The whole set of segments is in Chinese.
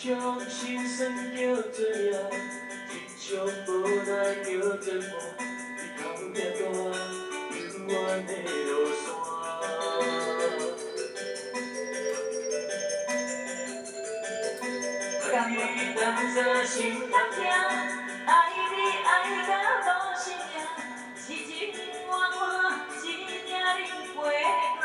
将心酸叫做命，一将无奈叫做伴。日头掠大，永远的落山。你当作心通听，爱你爱到无生命，痴情换我一定忍陪伴。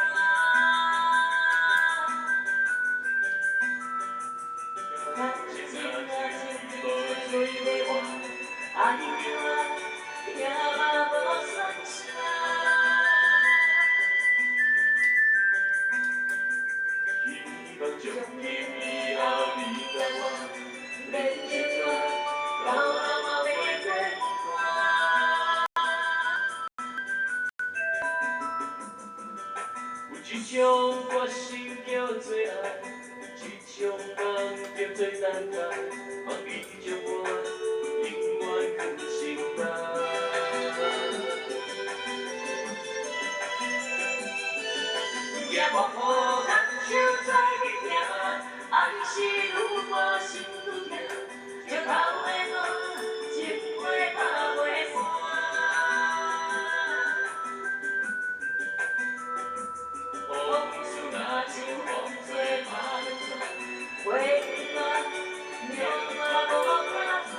感情啊情无做要换，爱着我也嘛无算啥。希望从今以后你甲我。免牵挂，到老嘛袂作伴。有一种决心叫做爱，一种梦叫做等待。望你将我永远放心内。也无好人手再去拼，爱是愈磨心愈痛。石头的路，一回爬袂山。往事若像风吹打乱船，回忆嘛，命嘛无法转。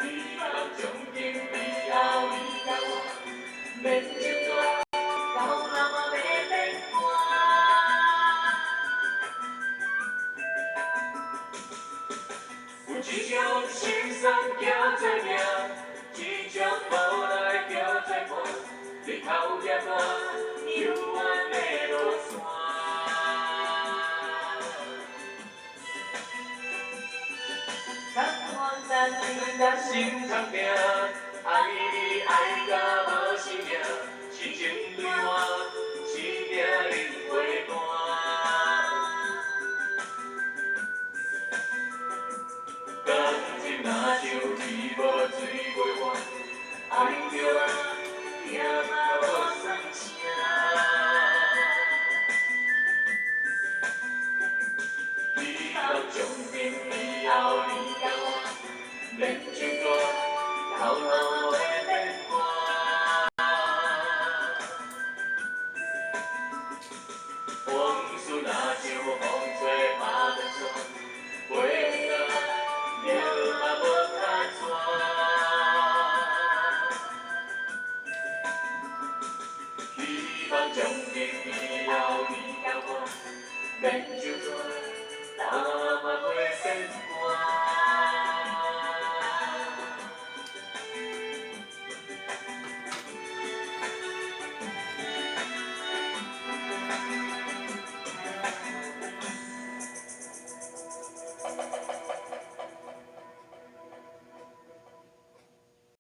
希望从今以后你甲我免牵挂，到老嘛袂变卦。有一种心酸叫做命，一种无奈叫做伴。日头掠大，永远的落山。甘愿等你甲心通听，爱你爱到无生命，痴情对我一定忍。